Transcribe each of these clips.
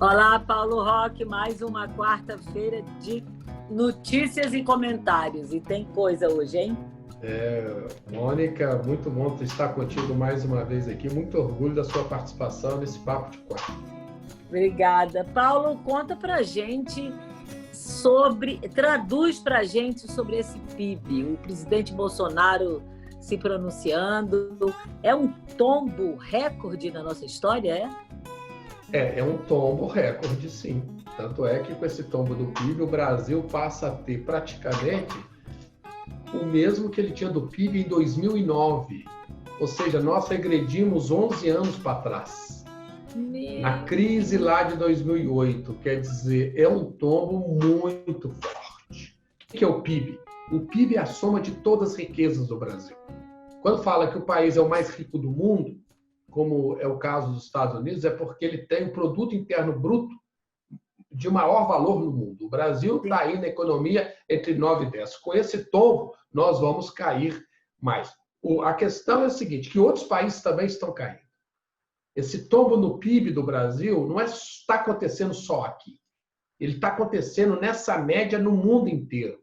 Olá, Paulo Roque, mais uma quarta-feira de notícias e comentários. E tem coisa hoje, hein? Mônica, muito bom estar contigo mais uma vez aqui. Muito orgulho da sua participação nesse Papo de Quarta. Obrigada. Paulo, conta pra gente traduz pra gente sobre esse PIB. O presidente Bolsonaro se pronunciando. É um tombo recorde na nossa história, É um tombo recorde, sim. Tanto é que com esse tombo do PIB, o Brasil passa a ter praticamente o mesmo que ele tinha do PIB em 2009. Ou seja, nós regredimos 11 anos para trás. Na crise lá de 2008, quer dizer, é um tombo muito forte. O que é o PIB? O PIB é a soma de todas as riquezas do Brasil. Quando fala que o país é o mais rico do mundo, como é o caso dos Estados Unidos, é porque ele tem o produto interno bruto de maior valor no mundo. O Brasil está aí na economia entre 9 e 10. Com esse tombo, nós vamos cair mais. A questão é a seguinte, que outros países também estão caindo. Esse tombo no PIB do Brasil não está acontecendo só aqui. Ele está acontecendo nessa média no mundo inteiro,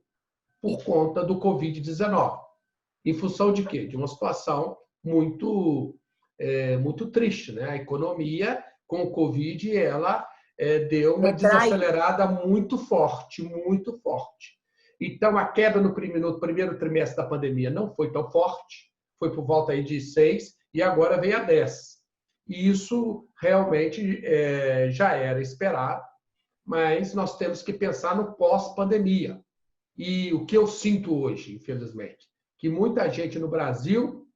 por conta do Covid-19. Em função de quê? De uma situação muito triste, né? A economia, com o Covid, ela deu uma desacelerada muito forte, muito forte. Então, a queda no primeiro trimestre da pandemia não foi tão forte, foi por volta aí de 6, e agora veio a 10. E isso realmente já era esperado, mas nós temos que pensar no pós-pandemia. E o que eu sinto hoje, infelizmente, que muita gente no Brasil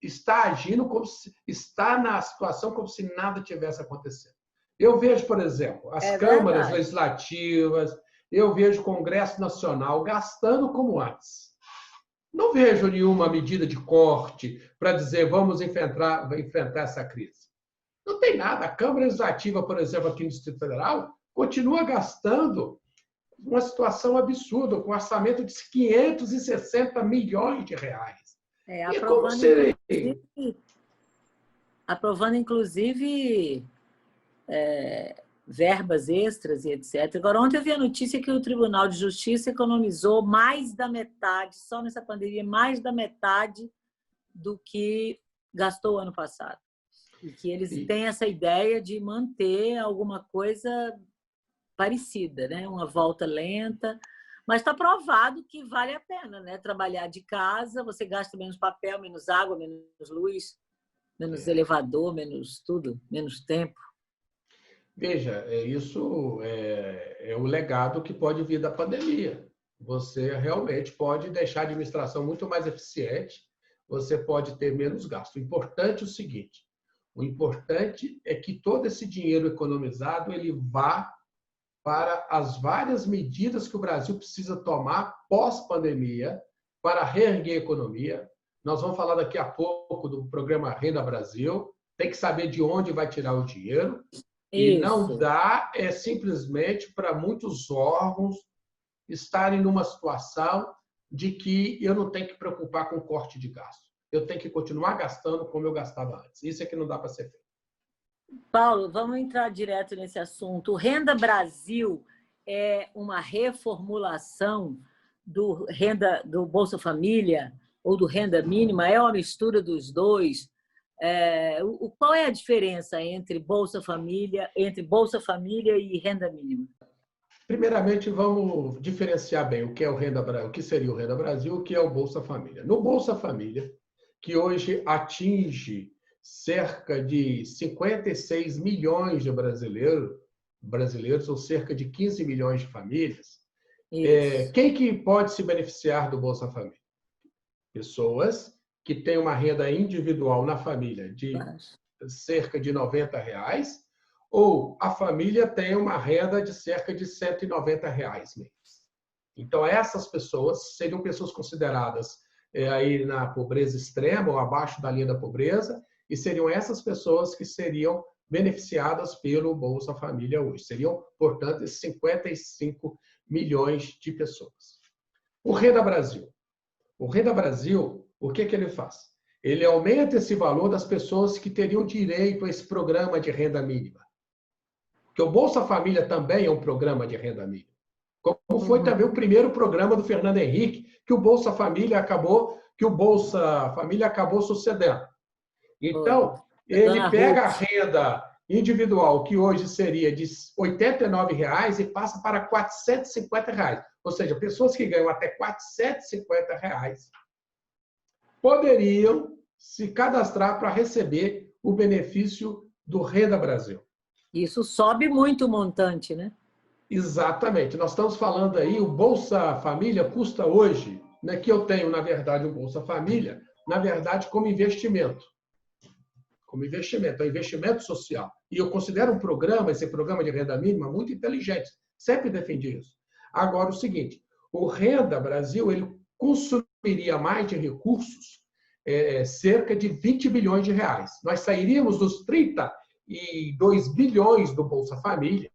está agindo como se está na situação como se nada tivesse acontecendo. Eu vejo, por exemplo, as câmaras legislativas, eu vejo o Congresso Nacional gastando como antes. Não vejo nenhuma medida de corte para dizer vamos enfrentar essa crise. Não tem nada. A Câmara Legislativa, por exemplo, aqui no Distrito Federal, continua gastando uma situação absurda, com um orçamento de 560 milhões de reais. Aprovando, inclusive, verbas extras e etc. Agora, ontem eu vi a notícia que o Tribunal de Justiça economizou mais da metade, só nessa pandemia, mais da metade do que gastou o ano passado. E que eles têm essa ideia de manter alguma coisa parecida, né? Uma volta lenta, mas está provado que vale a pena, né? Trabalhar de casa, você gasta menos papel, menos água, menos luz, menos elevador, menos tudo, menos tempo. Veja, isso é o legado que pode vir da pandemia. Você realmente pode deixar a administração muito mais eficiente, você pode ter menos gasto. O importante é o seguinte, o importante é que todo esse dinheiro economizado ele vá para as várias medidas que o Brasil precisa tomar pós-pandemia para reerguer a economia. Nós vamos falar daqui a pouco do programa Renda Brasil. Tem que saber de onde vai tirar o dinheiro. E não dá simplesmente para muitos órgãos estarem numa situação de que eu não tenho que preocupar com corte de gasto. Eu tenho que continuar gastando como eu gastava antes. Isso é que não dá para ser feito. Paulo, vamos entrar direto nesse assunto. O Renda Brasil é uma reformulação do Bolsa Família ou do Renda Mínima? É uma mistura dos dois? Qual é a diferença entre Bolsa Família e Renda Mínima? Primeiramente, vamos diferenciar bem o que é o que seria o Renda Brasil e o que é o Bolsa Família. No Bolsa Família, que hoje atinge cerca de 56 milhões de brasileiros, ou cerca de 15 milhões de famílias, quem que pode se beneficiar do Bolsa Família? Pessoas que têm uma renda individual na família de cerca de R$90, ou a família tem uma renda de cerca de R$190 mês. Então, essas pessoas seriam pessoas consideradas aí na pobreza extrema ou abaixo da linha da pobreza, e seriam essas pessoas que seriam beneficiadas pelo Bolsa Família hoje. Seriam, portanto, esses 55 milhões de pessoas. O Renda Brasil. O Renda Brasil, o que ele faz? Ele aumenta esse valor das pessoas que teriam direito a esse programa de renda mínima. Porque o Bolsa Família também é um programa de renda mínima. Como foi Uhum. também o primeiro programa do Fernando Henrique, que o Bolsa Família acabou sucedendo. Foi. Então, Da ele Dona pega a Ruth. renda individual, que hoje seria de R$ 89,00, e passa para R$ 450,00. Ou seja, pessoas que ganham até R$ 450,00 poderiam se cadastrar para receber o benefício do Renda Brasil. Isso sobe muito o montante, né? Exatamente. Nós estamos falando aí, o Bolsa Família custa hoje, né, que eu tenho, na verdade, o Bolsa Família, na verdade, como investimento. Como investimento, é um investimento social. E eu considero um programa, esse programa de renda mínima, muito inteligente. Sempre defendi isso. Agora, o seguinte, o Renda Brasil, ele consumiria mais de recursos, cerca de 20 bilhões de reais. Nós sairíamos dos 32 bilhões do Bolsa Família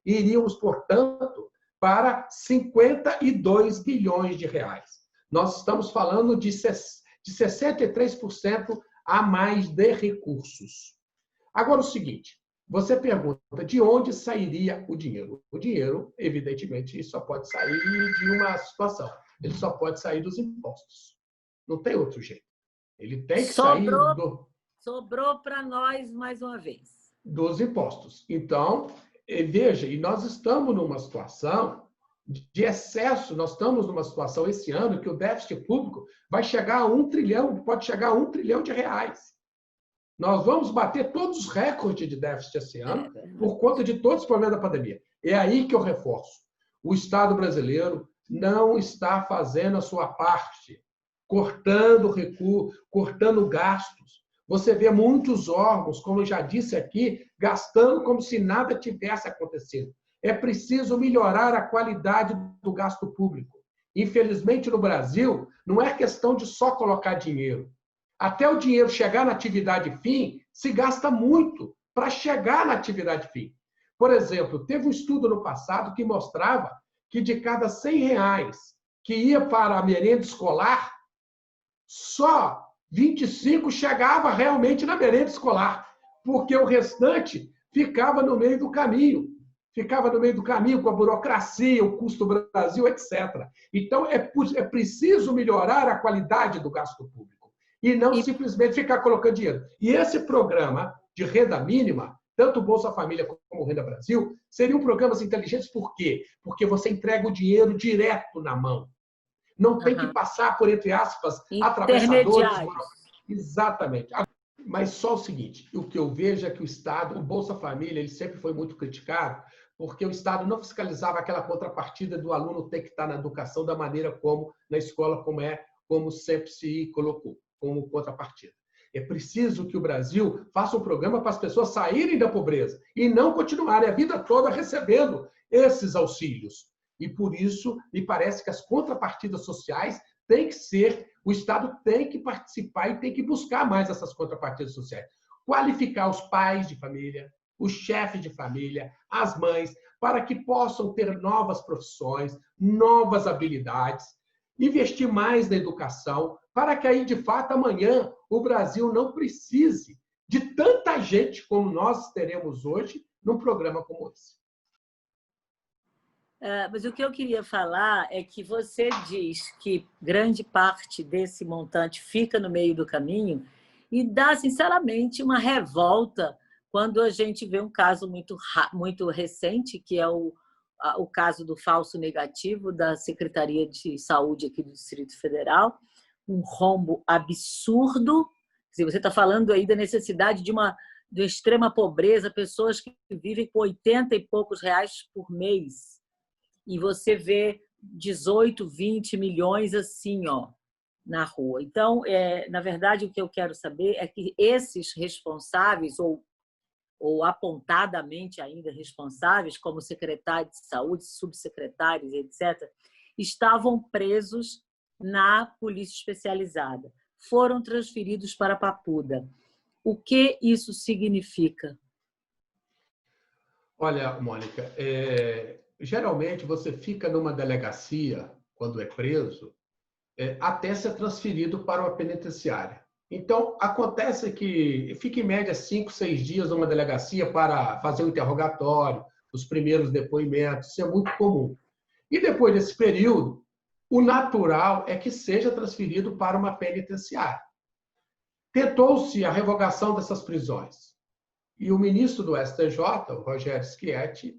e iríamos, portanto, para 52 bilhões de reais. Nós estamos falando de 63% a mais de recursos. Agora, o seguinte, você pergunta, de onde sairia o dinheiro? O dinheiro, evidentemente, só pode sair de uma situação. Ele só pode sair dos impostos. Não tem outro jeito. Ele tem que sair Sobrou para nós mais uma vez. dos impostos. Então, veja, e nós estamos numa situação de excesso, nós estamos numa situação esse ano que o déficit público vai chegar a 1 trilhão, pode chegar a 1 trilhão de reais. Nós vamos bater todos os recordes de déficit esse ano por conta de todos os problemas da pandemia. É aí que eu reforço. O Estado brasileiro não está fazendo a sua parte, cortando recursos, cortando gastos. Você vê muitos órgãos, como eu já disse aqui, gastando como se nada tivesse acontecido. É preciso melhorar a qualidade do gasto público. Infelizmente, no Brasil, não é questão de só colocar dinheiro. Até o dinheiro chegar na atividade fim, se gasta muito para chegar na atividade fim. Por exemplo, teve um estudo no passado que mostrava que de cada R$ 100 que ia para a merenda escolar, só 25 chegava realmente na merenda escolar, porque o restante ficava no meio do caminho. Ficava no meio do caminho com a burocracia, o custo do Brasil, etc. Então, é preciso melhorar a qualidade do gasto público e não simplesmente ficar colocando dinheiro. E esse programa de renda mínima, tanto o Bolsa Família como o Renda Brasil, seriam programas inteligentes por quê? Porque você entrega o dinheiro direto na mão. Não tem que passar por, entre aspas, atravessadores. Exatamente. Mas só o seguinte, o que eu vejo é que o Estado, o Bolsa Família, ele sempre foi muito criticado, porque o Estado não fiscalizava aquela contrapartida do aluno ter que estar na educação da maneira como na escola, como sempre se colocou, como contrapartida. É preciso que o Brasil faça um programa para as pessoas saírem da pobreza e não continuarem a vida toda recebendo esses auxílios. E por isso, me parece que as contrapartidas sociais têm que ser, o Estado tem que participar e tem que buscar mais essas contrapartidas sociais. Qualificar os pais de família, os chefes de família, as mães, para que possam ter novas profissões, novas habilidades, investir mais na educação, para que aí, de fato, amanhã o Brasil não precise de tanta gente como nós teremos hoje num programa como esse. Mas o que eu queria falar é que você diz que grande parte desse montante fica no meio do caminho e dá, sinceramente, uma revolta quando a gente vê um caso muito recente, que é o caso do falso negativo da Secretaria de Saúde aqui do Distrito Federal, um rombo absurdo. Se você está falando aí da necessidade de uma extrema pobreza, pessoas que vivem com 80 e poucos reais por mês, e você vê 18, 20 milhões assim, ó, na rua. Então, na verdade, o que eu quero saber é que esses responsáveis, ou apontadamente ainda responsáveis, como secretário de saúde, subsecretários, etc., estavam presos na polícia especializada. Foram transferidos para a Papuda. O que isso significa? Olha, Mônica, geralmente você fica numa delegacia, quando é preso, até ser transferido para uma penitenciária. Então, acontece que fica em média 5, 6 dias numa delegacia para fazer o interrogatório, os primeiros depoimentos, isso é muito comum. E depois desse período, o natural é que seja transferido para uma penitenciária. Tentou-se a revogação dessas prisões. E o ministro do STJ, o Rogério Schietti,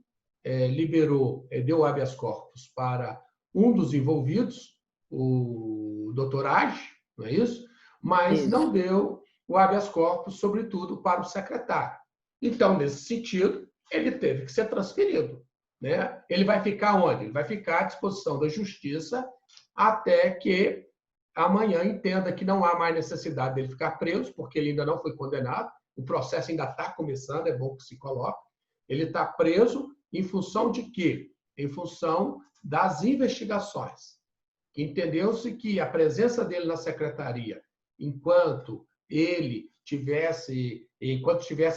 deu habeas corpus para um dos envolvidos, o doutor Age, não é isso? Mas Isso. não deu o habeas corpus, sobretudo, para o secretário. Então, nesse sentido, ele teve que ser transferido. Né? Ele vai ficar onde? Ele vai ficar à disposição da Justiça até que amanhã entenda que não há mais necessidade dele ficar preso, porque ele ainda não foi condenado, o processo ainda está começando, é bom que se coloque. Ele está preso em função de quê? Em função das investigações. Entendeu-se que a presença dele na secretaria, enquanto tivesse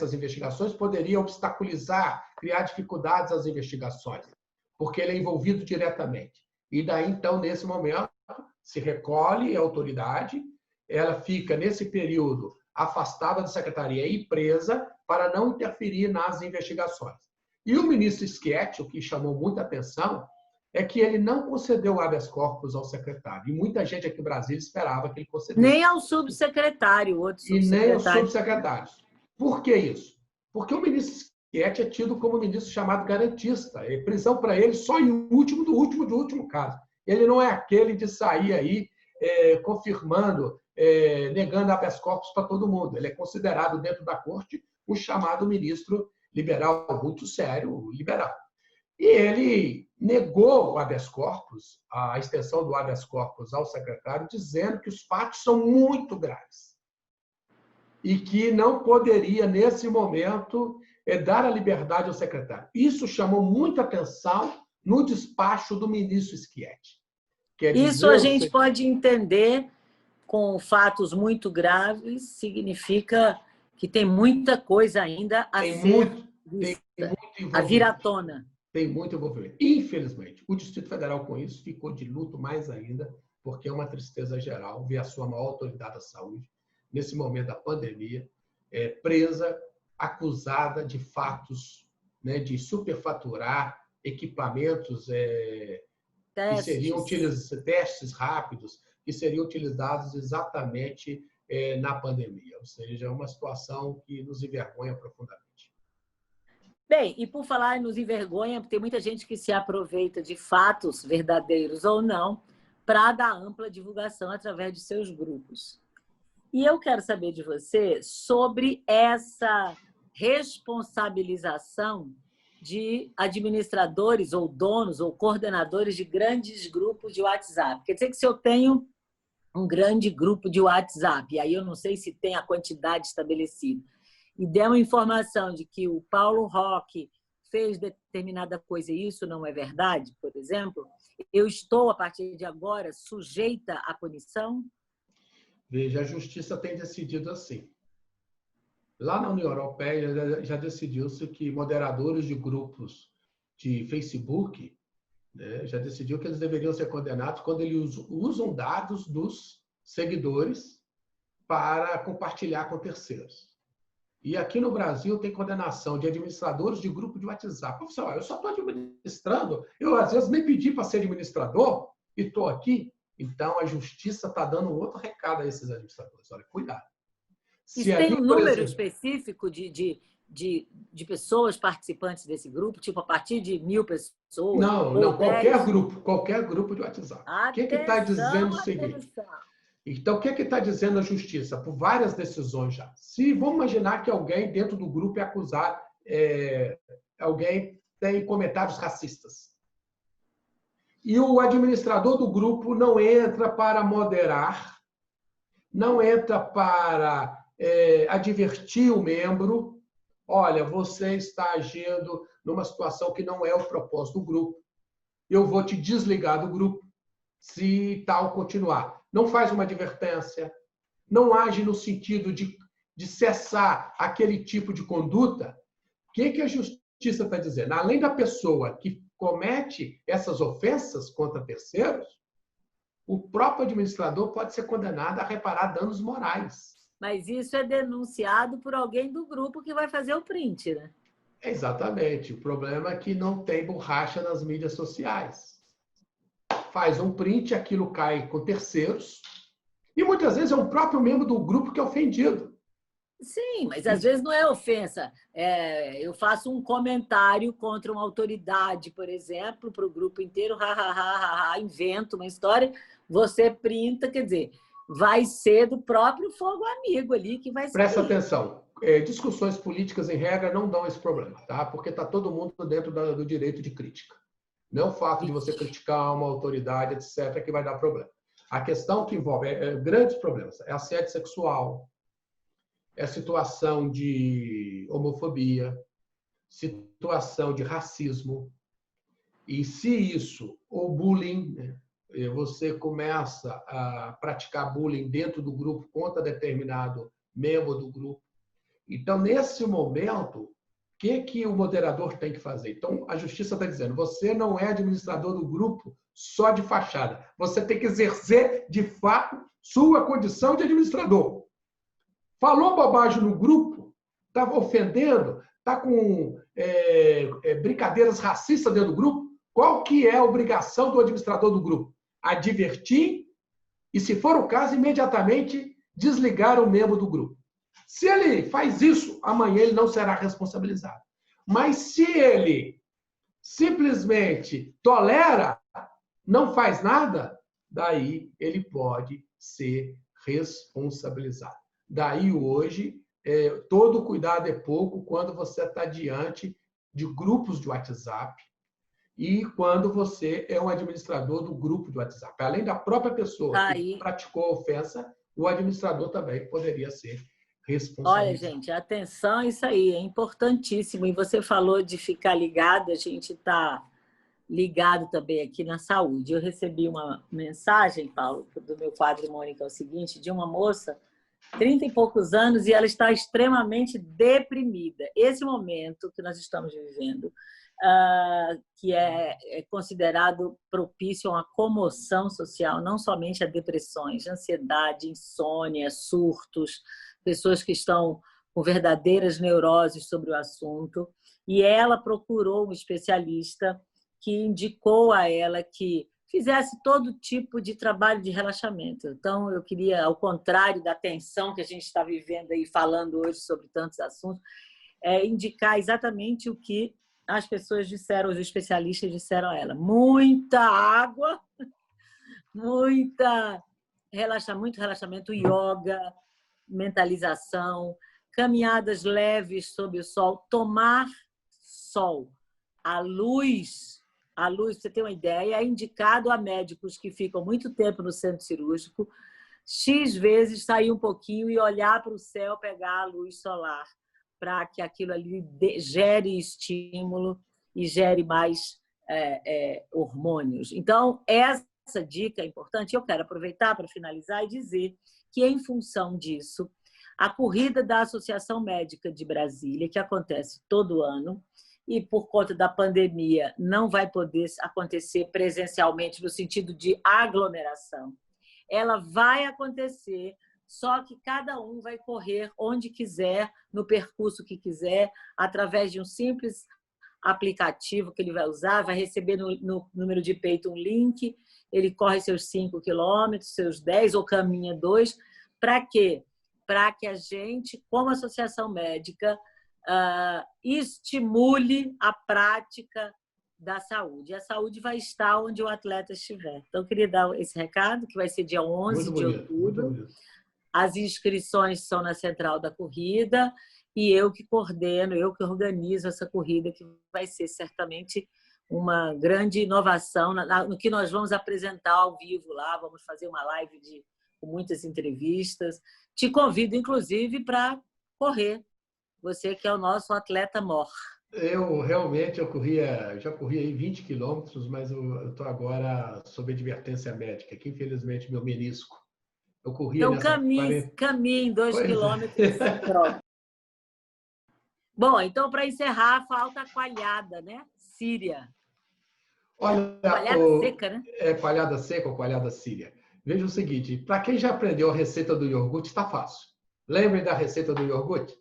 as investigações, poderia obstaculizar, criar dificuldades às investigações, porque ele é envolvido diretamente. E daí, então, nesse momento, se recolhe a autoridade, ela fica, nesse período, afastada da secretaria e presa para não interferir nas investigações. E o ministro Schietti, o que chamou muita atenção, é que ele não concedeu habeas corpus ao secretário. E muita gente aqui no Brasil esperava que ele concedesse. Nem ao subsecretário, outro subsecretário. E nem aos subsecretários. Por que isso? Porque o ministro Schietti é tido como ministro chamado garantista. É prisão para ele só em último do último caso. Ele não é aquele de sair aí confirmando, negando habeas corpus para todo mundo. Ele é considerado dentro da corte o chamado ministro liberal, muito sério, liberal. E ele negou o habeas corpus, a extensão do habeas corpus ao secretário, dizendo que os fatos são muito graves e que não poderia, nesse momento, dar a liberdade ao secretário. Isso chamou muita atenção no despacho do ministro Schietti. Isso a gente pode entender com fatos muito graves, significa que tem muita coisa ainda a ser vista, a vir à tona. Tem muito envolvimento. Infelizmente, o Distrito Federal, com isso, ficou de luto mais ainda, porque é uma tristeza geral ver a sua maior autoridade da saúde, nesse momento da pandemia, presa, acusada de fatos, né, de superfaturar equipamentos que seriam testes rápidos, que seriam utilizados exatamente na pandemia. Ou seja, é uma situação que nos envergonha profundamente. Bem, e por falar nos envergonha, tem muita gente que se aproveita de fatos verdadeiros ou não para dar ampla divulgação através de seus grupos. E eu quero saber de você sobre essa responsabilização de administradores ou donos ou coordenadores de grandes grupos de WhatsApp. Quer dizer que se eu tenho um grande grupo de WhatsApp, e aí eu não sei se tem a quantidade estabelecida, e der uma informação de que o Paulo Roque fez determinada coisa e isso não é verdade, por exemplo, eu estou, a partir de agora, sujeita à punição? Veja, a Justiça tem decidido assim. Lá na União Europeia já decidiu-se que moderadores de grupos de Facebook, né, já decidiu que eles deveriam ser condenados quando eles usam dados dos seguidores para compartilhar com terceiros. E aqui no Brasil tem condenação de administradores de grupo de WhatsApp. Professor, eu só estou administrando, eu às vezes nem pedi para ser administrador e estou aqui. Então a Justiça está dando um outro recado a esses administradores. Olha, cuidado. E tem um número específico de pessoas participantes desse grupo? Tipo, a partir de 1000 pessoas? Não, qualquer grupo de WhatsApp. O que está dizendo o seguinte? Então, o que está dizendo a Justiça? Por várias decisões já. Se vamos imaginar que alguém dentro do grupo é acusado, alguém tem comentários racistas. E o administrador do grupo não entra para moderar, não entra para advertir o membro, olha, você está agindo numa situação que não é o propósito do grupo. Eu vou te desligar do grupo se tal continuar. Não faz uma advertência, não age no sentido de cessar aquele tipo de conduta. O que a Justiça está dizendo? Além da pessoa que comete essas ofensas contra terceiros, o próprio administrador pode ser condenado a reparar danos morais. Mas isso é denunciado por alguém do grupo que vai fazer o print, né? Exatamente. O problema é que não tem borracha nas mídias sociais. Faz um print, aquilo cai com terceiros, e muitas vezes é um próprio membro do grupo que é ofendido. Sim, mas às vezes não é ofensa. Eu faço um comentário contra uma autoridade, por exemplo, para o grupo inteiro, invento uma história, você printa, quer dizer, vai ser do próprio fogo amigo ali que vai Presta sair. atenção. Discussões políticas, em regra, não dão esse problema, tá? Porque está todo mundo dentro do direito de crítica. Não é o fato de você criticar uma autoridade, etc., que vai dar problema. A questão que envolve grandes problemas é assédio sexual, é situação de homofobia, situação de racismo. E se isso, ou bullying, né? Você começa a praticar bullying dentro do grupo contra determinado membro do grupo. Então, nesse momento, o que o moderador tem que fazer? Então, a justiça está dizendo, você não é administrador do grupo só de fachada. Você tem que exercer, de fato, sua condição de administrador. Falou bobagem no grupo, está ofendendo, está com brincadeiras racistas dentro do grupo, qual que é a obrigação do administrador do grupo? Advertir e, se for o caso, imediatamente desligar o membro do grupo. Se ele faz isso, amanhã ele não será responsabilizado. Mas se ele simplesmente tolera, não faz nada, daí ele pode ser responsabilizado. Daí hoje, todo cuidado é pouco quando você está diante de grupos de WhatsApp e quando você é um administrador do grupo de WhatsApp. Além da própria pessoa que praticou a ofensa, o administrador também poderia ser responsabilizado. Olha, gente, atenção a isso aí, é importantíssimo. E você falou de ficar ligado, a gente está ligado também aqui na saúde. Eu recebi uma mensagem, Paulo, do meu quadro Mônica, é o seguinte, de uma moça, 30 e poucos anos, e ela está extremamente deprimida. Esse momento que nós estamos vivendo, que é considerado propício a uma comoção social, não somente a depressões, ansiedade, insônia, surtos, pessoas que estão com verdadeiras neuroses sobre o assunto. E ela procurou um especialista que indicou a ela que fizesse todo tipo de trabalho de relaxamento. Então, eu queria, ao contrário da tensão que a gente está vivendo aí, falando hoje sobre tantos assuntos, indicar exatamente o que as pessoas disseram, os especialistas disseram a ela. Muita água, muito relaxamento, yoga, mentalização, caminhadas leves sob o sol, tomar sol. A luz, para você ter uma ideia, é indicado a médicos que ficam muito tempo no centro cirúrgico, X vezes sair um pouquinho e olhar para o céu, pegar a luz solar, para que aquilo ali gere estímulo e gere mais hormônios. Então, essa dica é importante. Eu quero aproveitar para finalizar e dizer que, em função disso, a corrida da Associação Médica de Brasília, que acontece todo ano, e por conta da pandemia não vai poder acontecer presencialmente no sentido de aglomeração, ela vai acontecer, só que cada um vai correr onde quiser, no percurso que quiser, através de um simples aplicativo que ele vai usar, vai receber no número de peito um link, ele corre seus 5 quilômetros, seus 10 ou caminha 2. Para quê? Para que a gente, como associação médica, estimule a prática da saúde. A saúde vai estar onde o atleta estiver. Então, eu queria dar esse recado, que vai ser dia 11 de outubro. As inscrições são na Central da Corrida e eu que coordeno, eu que organizo essa corrida, que vai ser certamente uma grande inovação no que nós vamos apresentar ao vivo lá. Vamos fazer uma live com muitas entrevistas. Te convido, inclusive, para correr. Você que é o nosso atleta mor. Eu já corri aí 20 quilômetros, mas eu estou agora sob advertência médica, que infelizmente meu menisco. Eu corria então, caminhe 2 quilômetros e troca. Bom, então, para encerrar, falta a coalhada, né? Síria. Olha, coalhada seca, né? Coalhada seca ou coalhada síria. Veja o seguinte, para quem já aprendeu a receita do iogurte, está fácil. Lembrem da receita do iogurte?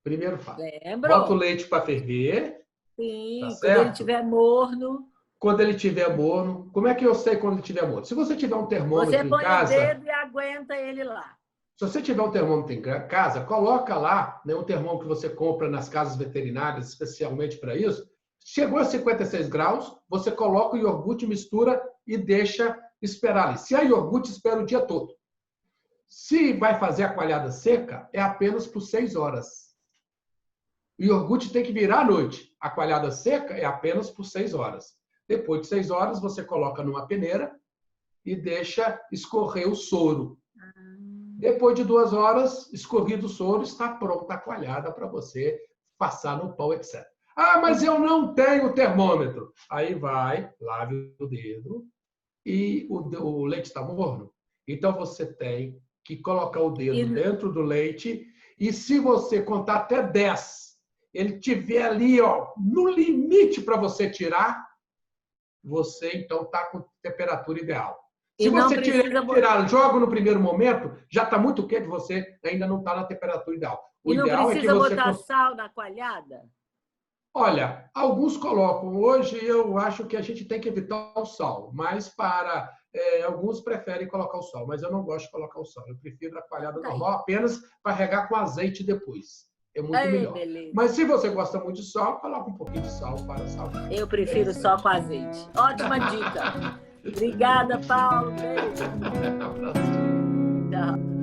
Primeiro fato. Lembro. Bota o leite para ferver. Sim, Tá quando certo? ele estiver morno. Quando ele estiver morno. Como é que eu sei quando ele estiver morno? Se você tiver um termômetro Você em põe casa... o dedo e aguenta ele lá. Se você tiver um termômetro em casa, coloca lá, né, um termômetro que você compra nas casas veterinárias, especialmente para isso. Chegou a 56 graus, você coloca o iogurte, mistura e deixa esperar ali. Se é iogurte, espera o dia todo. Se vai fazer a coalhada seca, é apenas por 6 horas. O iogurte tem que virar à noite. A coalhada seca é apenas por 6 horas. Depois de 6 horas, você coloca numa peneira e deixa escorrer o soro. Depois de 2 horas, escorrido o soro, está pronta a coalhada para você passar no pão, etc. Ah, mas eu não tenho termômetro. Aí vai, lave o dedo e o leite está morno. Então você tem que colocar o dedo dentro do leite e se você contar até 10, ele estiver ali, ó, no limite para você tirar, você então está com temperatura ideal. Se você tirar, joga no primeiro momento, já está muito quente, você ainda não está na temperatura ideal. O ideal é que você botar sal na coalhada? Olha, alguns colocam. Hoje eu acho que a gente tem que evitar o sal, mas para alguns preferem colocar o sal, mas eu não gosto de colocar o sal. Eu prefiro a coalhada normal, apenas para regar com azeite depois. É muito melhor. Beleza. Mas se você gosta muito de sal, coloca um pouquinho de sal para salgar. Eu prefiro só com azeite. Ótima dica. Obrigada, Paulo. Beijo. Um abraço. Tchau.